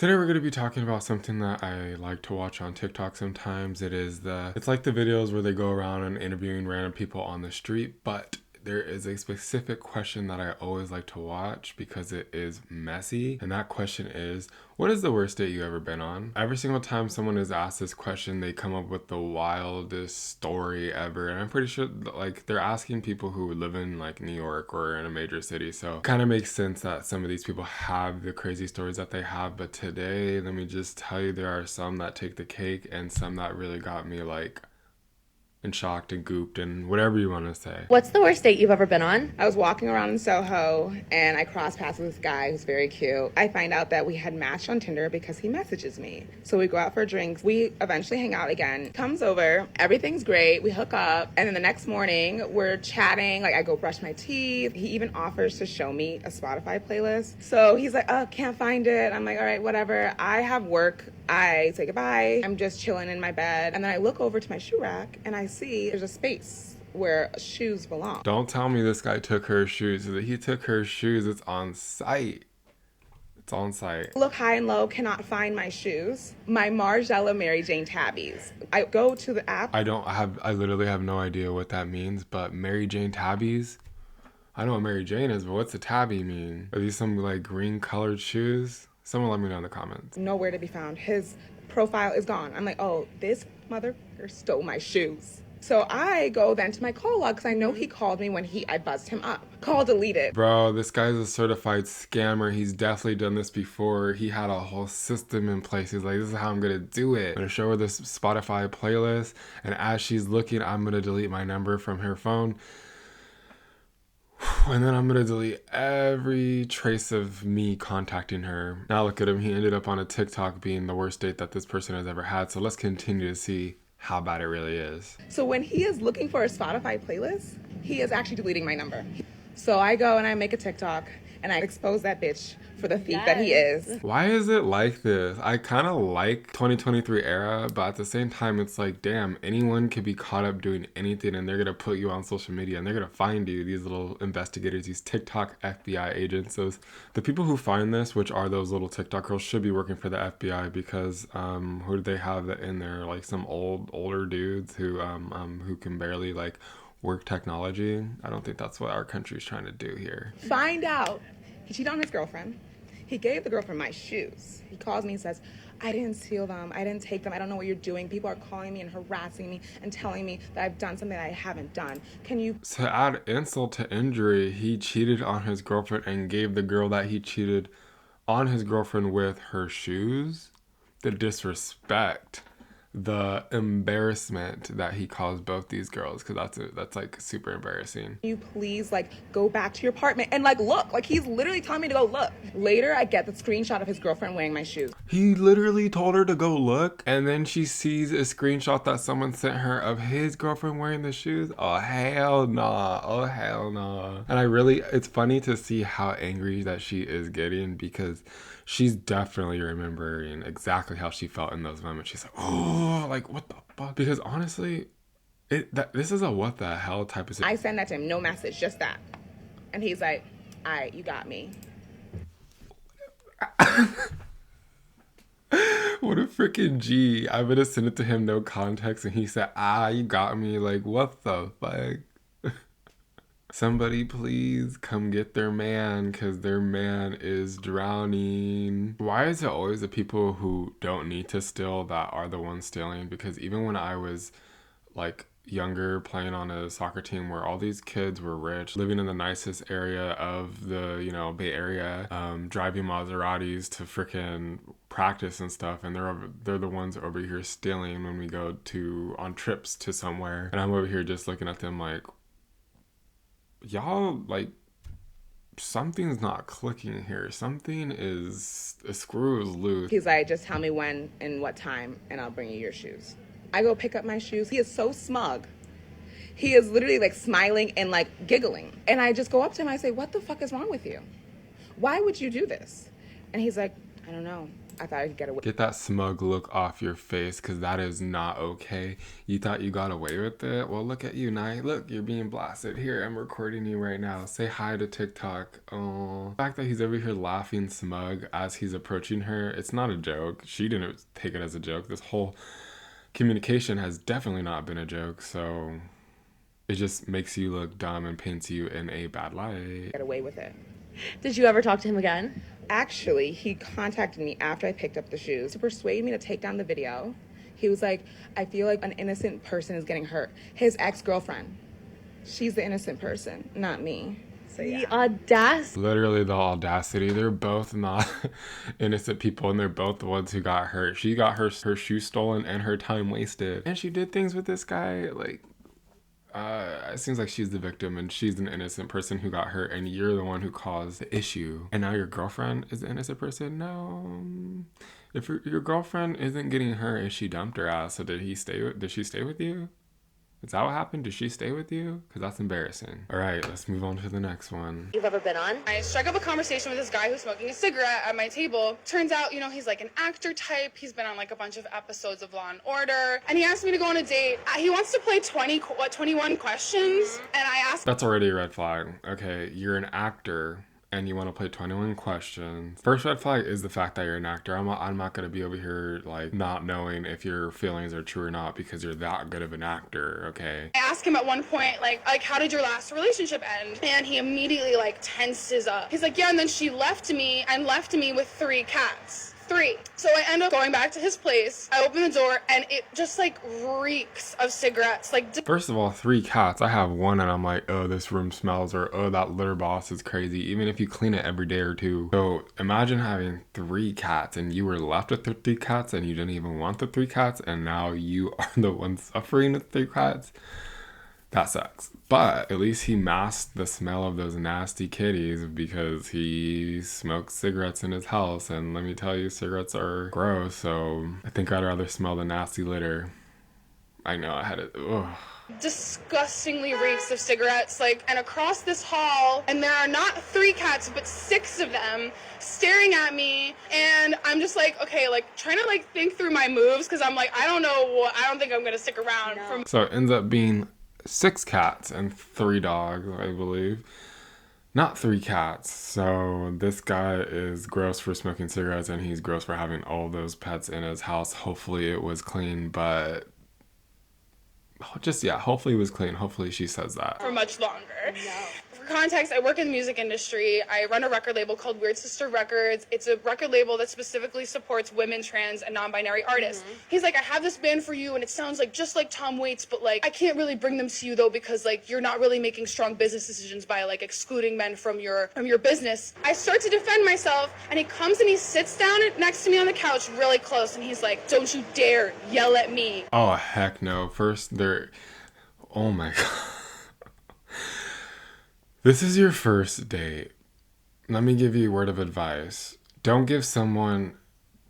Today we're going to be talking about something that I like to watch on TikTok sometimes. It's like the videos where they go around and interviewing random people on the street, but there is a specific question that I always like to watch because it is messy. And that question is, what is the worst date you ever been on? Every single time someone is asked this question, they come up with the wildest story ever. And I'm pretty sure like they're asking people who live in like New York or in a major city. So it kind of makes sense that some of these people have the crazy stories that they have. But today, let me just tell you, there are some that take the cake and some that really got me like and shocked and gooped and whatever you want to say. What's the worst date you've ever been on? I was walking around in Soho and I crossed paths with this guy who's very cute. I find out that we had matched on Tinder because he messages me. So we go out for drinks. We eventually hang out again. Comes over, everything's great. We hook up. And then the next morning we're chatting. Like I go brush my teeth. He even offers to show me a Spotify playlist. So he's like, oh, can't find it. I'm like, all right, whatever. I have work. I say goodbye. I'm just chilling in my bed. And then I look over to my shoe rack and I see there's a space where shoes belong. Don't tell me this guy took her shoes. If he took her shoes, it's on site. It's on site. Look high and low, cannot find my shoes. My Margiela Mary Jane tabbies. I go to the app. I literally have no idea what that means, but Mary Jane tabbies? I know what Mary Jane is, but what's a tabby mean? Are these some like green colored shoes? Someone let me know in the comments. Nowhere to be found. His profile is gone. I'm like, oh, this motherfucker stole my shoes. So I go then to my call log because I know he called me when I buzzed him up. Call deleted. Bro, this guy's a certified scammer. He's definitely done this before. He had a whole system in place. He's like, this is how I'm gonna do it. I'm gonna show her this Spotify playlist, and as she's looking, I'm gonna delete my number from her phone. And then I'm gonna delete every trace of me contacting her. Now look at him. He ended up on a TikTok being the worst date that this person has ever had. So let's continue to see how bad it really is. So when he is looking for a Spotify playlist, he is actually deleting my number. So I go and I make a TikTok and I expose that bitch for the thief that he is. Why is it like this? I kind of like 2023 era, but at the same time, it's like, damn, anyone could be caught up doing anything and they're going to put you on social media and they're going to find you, these little investigators, these TikTok FBI agents. So the people who find this, which are those little TikTok girls, should be working for the FBI because who do they have in there? Like some older dudes who can barely like work technology. I don't think that's what our country's trying to do here. Find out he cheated on his girlfriend. He gave the girlfriend my shoes. He calls me and says, I didn't steal them. I didn't take them. I don't know what you're doing. People are calling me and harassing me and telling me that I've done something that I haven't done. Can you... To add insult to injury, he cheated on his girlfriend and gave the girl that he cheated on his girlfriend with her shoes? The disrespect. The embarrassment that he caused both these girls, because that's like super embarrassing. You please like go back to your apartment and like look, like he's literally telling me to go look. Later I get the screenshot of his girlfriend wearing my shoes. He literally told her to go look, and then she sees a screenshot that someone sent her of his girlfriend wearing the shoes. Oh hell nah, oh hell nah. And it's funny to see how angry that she is getting because she's definitely remembering exactly how she felt in those moments. She's like, oh, like what the fuck? Because honestly, this is a what the hell type of situation. I send that to him, no message, just that. And he's like, all right, you got me. What a freaking G. I'm gonna send it to him, no context, and he said, you got me. Like, what the fuck? Somebody please come get their man, because their man is drowning. Why is it always the people who don't need to steal that are the ones stealing? Because even when I was like younger, playing on a soccer team where all these kids were rich, living in the nicest area of the, Bay Area, driving Maseratis to freaking practice and stuff, and they're the ones over here stealing when we go on trips to somewhere, and I'm over here just looking at them like, y'all, like, something's not clicking here. A screw is loose. He's like, just tell me when and what time and I'll bring you your shoes. I go pick up my shoes. He is so smug. He is literally like smiling and like giggling. And I just go up to him. I say, what the fuck is wrong with you? Why would you do this? And he's like, I don't know. I thought I could get away. Get that smug look off your face, because that is not okay. You thought you got away with it? Well, look at you, Nye. Look, you're being blasted. Here, I'm recording you right now. Say hi to TikTok. Oh, the fact that he's over here laughing smug as he's approaching her, it's not a joke. She didn't take it as a joke. This whole communication has definitely not been a joke, so it just makes you look dumb and paints you in a bad light. Get away with it. Did you ever talk to him again? Actually, he contacted me after I picked up the shoes to persuade me to take down the video. He was like, I feel like an innocent person is getting hurt. His ex-girlfriend. She's the innocent person, not me. So yeah. The audacity. Literally the audacity. They're both not innocent people, and they're both the ones who got hurt. She got her shoe stolen and her time wasted. And she did things with this guy, like, it seems like she's the victim and she's an innocent person who got hurt, and you're the one who caused the issue. And now your girlfriend is the innocent person? No. If your girlfriend isn't getting hurt, is she dumped her ass? So did she stay with you? Is that what happened? Did she stay with you? Because that's embarrassing. All right, let's move on to the next one. You've ever been on? I struck up a conversation with this guy who's smoking a cigarette at my table. Turns out, he's like an actor type. He's been on like a bunch of episodes of Law and Order. And he asked me to go on a date. He wants to play 21 questions. And I asked... That's already a red flag. Okay, you're an actor and you want to play 21 questions. First red flag is the fact that you're an actor. I'm not going to be over here like not knowing if your feelings are true or not because you're that good of an actor, okay? I asked him at one point, like how did your last relationship end? And he immediately like tenses up. He's like, yeah, and then she left me with 3 cats. 3. So I end up going back to his place. I open the door and it just like reeks of cigarettes. First of all, 3 cats. I have 1 and I'm like, oh, this room smells, or oh, that litter box is crazy, even if you clean it every day or 2. So imagine having 3 cats and you were left with the 3 cats and you didn't even want the 3 cats and now you are the one suffering with 3 cats. That sucks. But at least he masked the smell of those nasty kitties because he smokes cigarettes in his house. And let me tell you, cigarettes are gross. So I think I'd rather smell the nasty litter. I know, I had it. Ugh. Disgustingly reeks of cigarettes, and across this hall, and there are not 3 cats, but 6 of them staring at me, and I'm just like, okay, trying to think through my moves, because I'm like, I don't think I'm gonna stick around. No. So it ends up being 6 cats and 3 dogs, I believe. Not 3 cats. So this guy is gross for smoking cigarettes and he's gross for having all those pets in his house. Hopefully it was clean, but hopefully it was clean. Hopefully she says that. For much longer. No. For context, I work in the music industry. I run a record label called Weird Sister Records. It's a record label that specifically supports women, trans, and non-binary artists. Mm-hmm. He's like, I have this band for you, and it sounds just like Tom Waits, but I can't really bring them to you though because you're not really making strong business decisions by excluding men from your business. I start to defend myself, and he comes and he sits down next to me on the couch, really close, and he's like, "Don't you dare yell at me!" Oh heck no! First oh my god. This is your first date. Let me give you a word of advice. Don't give someone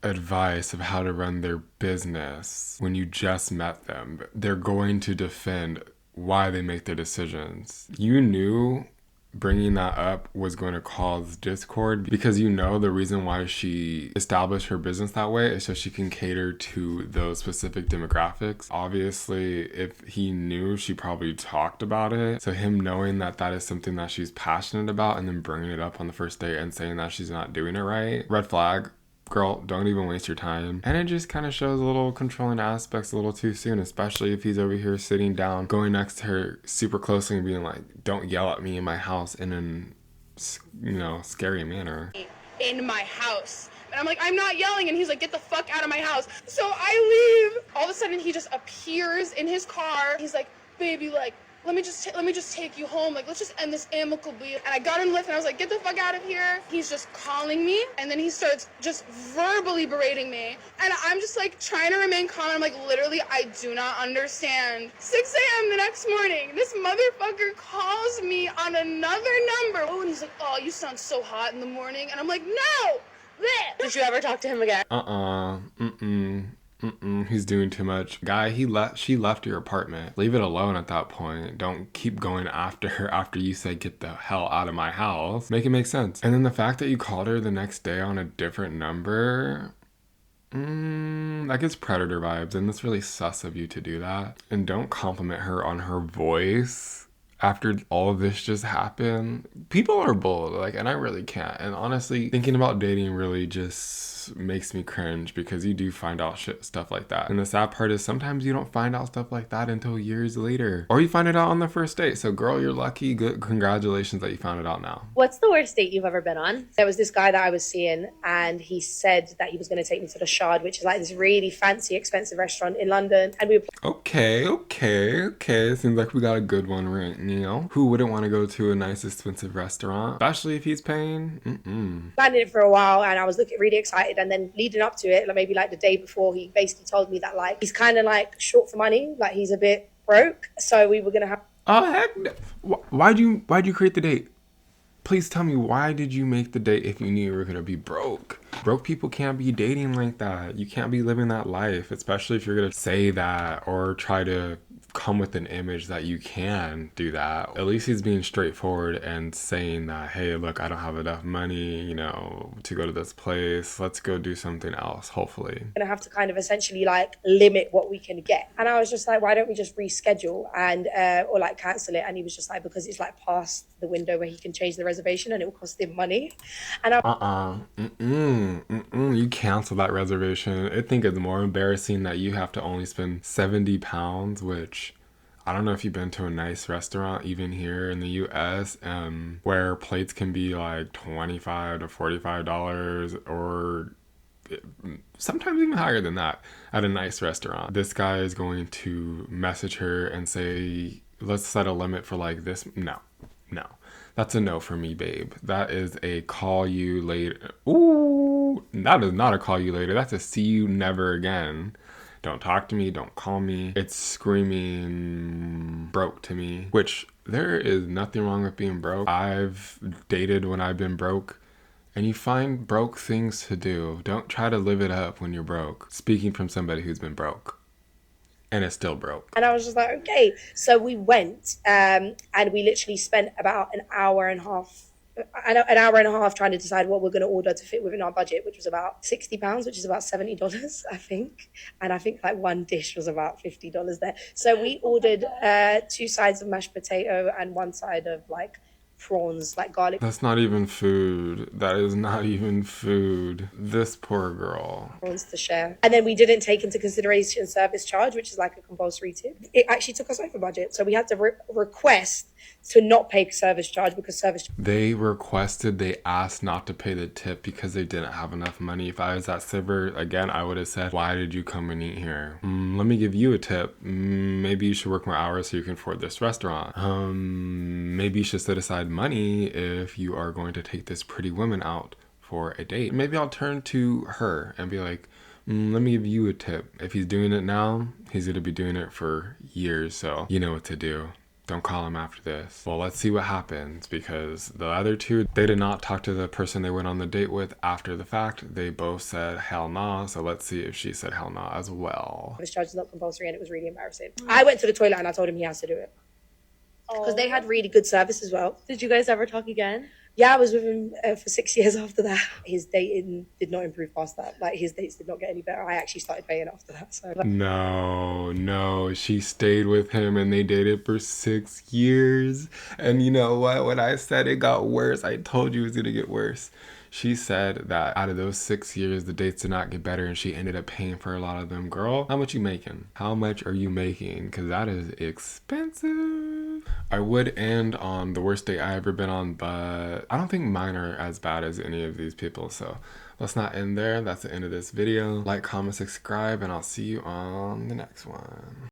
advice of how to run their business when you just met them. They're going to defend why they make their decisions. You knew bringing that up was going to cause discord because the reason why she established her business that way is so she can cater to those specific demographics. Obviously, if he knew, she probably talked about it. So him knowing that that is something that she's passionate about and then bringing it up on the first date and saying that she's not doing it right, red flag. Girl, don't even waste your time. And it just kind of shows a little controlling aspects a little too soon, especially if he's over here sitting down, going next to her super closely and being like, don't yell at me in my house in an, scary manner. In my house. And I'm like, I'm not yelling. And he's like, get the fuck out of my house. So I leave. All of a sudden, he just appears in his car. He's like, baby, let me just take you home. Let's just end this amicably. And I got in the lift and I was like, get the fuck out of here. He's just calling me. And then he starts just verbally berating me. And I'm just trying to remain calm. I'm literally, I do not understand. 6 a.m. the next morning, this motherfucker calls me on another number. Oh, and he's like, oh, you sound so hot in the morning. And I'm like, no. Bleh. Did you ever talk to him again? He's doing too much. Guy, she left your apartment. Leave it alone at that point. Don't keep going after her after you say, get the hell out of my house. Make it make sense. And then the fact that you called her the next day on a different number, That gives predator vibes, and it's really sus of you to do that. And don't compliment her on her voice after all of this just happened. People are bold, like, and I really can't. And honestly, thinking about dating really just makes me cringe because you do find out stuff like that. And the sad part is sometimes you don't find out stuff like that until years later, or you find it out on the first date. So girl, you're lucky. Good, congratulations that you found it out now. What's the worst date you've ever been on? There was this guy that I was seeing, and he said that he was going to take me to the Shard, which is like this really fancy, expensive restaurant in London. And we were Okay. Seems like we got a good one, right? You know, who wouldn't want to go to a nice, expensive restaurant, especially if he's paying? planning it for a while, and I was looking really excited. And then leading up to it, like maybe like the day before, he basically told me that like he's kind of like short for money, like he's a bit broke. So we were gonna have. Oh heck! Why'd you create the date? Please tell me, why did you make the date if you knew you were gonna be broke? Broke people can't be dating like that. You can't be living that life, especially if you're gonna say that or try to come with an image that you can do that. At least he's being straightforward and saying that, hey, look, I don't have enough money, you know, to go to this place. Let's go do something else, hopefully. Gonna have to kind of essentially like limit what we can get. And I was just like, why don't we just reschedule and or like cancel it? And he was just like, because it's like past the window where he can change the reservation and it will cost him money. And I You cancel that reservation. I think it's more embarrassing that you have to only spend £70, which I don't know if you've been to a nice restaurant, even here in the US, where plates can be like $25 to $45 or sometimes even higher than that at a nice restaurant. This guy is going to message her and say, let's set a limit for like this. No. That's a no for me, babe. That is a call you later. Ooh, that is not a call you later. That's a see you never again. Don't talk to me. Don't call me. It's screaming broke to me, which there is nothing wrong with being broke. I've dated when I've been broke, and you find broke things to do. Don't try to live it up when you're broke. Speaking from somebody who's been broke. And it's still broke. And I was just like, okay. So we went and we literally spent about an hour and a half trying to decide what we're going to order to fit within our budget, which was about £60, which is about $70, I think. And I think like one dish was about $50 there. So we ordered 2 sides of mashed potato and 1 side of like prawns, like garlic. That's not even food. That is not even food. This poor girl. Prawns to share. And then we didn't take into consideration service charge, which is like a compulsory tip. It actually took us over budget. So we had to request to not pay service charge because they asked not to pay the tip because they didn't have enough money. If I was that server, again, I would have said, why did you come and eat here? Let me give you a tip. Maybe you should work more hours so you can afford this restaurant. Maybe you should set aside money if you are going to take this pretty woman out for a date. Maybe I'll turn to her and be like, let me give you a tip. If he's doing it now, he's going to be doing it for years. So you know what to do. Don't call him after this. Well, let's see what happens, because the other two, they did not talk to the person they went on the date with after the fact. They both said hell nah. So let's see if she said hell nah as well. Service charge is not compulsory, and it was really embarrassing. I went to the toilet and I told him he has to do it. Because they had really good service as well. Did you guys ever talk again? Yeah, I was with him for 6 years after that. His dating did not improve past that. Like, his dates did not get any better. I actually started paying after that. So No, she stayed with him and they dated for 6 years. And you know what? When I said it got worse, I told you it was gonna get worse. She said that out of those 6 years, the dates did not get better and she ended up paying for a lot of them. Girl, how much you making? How much are you making? Because that is expensive. I would end on the worst date I ever been on, but I don't think mine are as bad as any of these people. So let's not end there. That's the end of this video. Like, comment, subscribe, and I'll see you on the next one.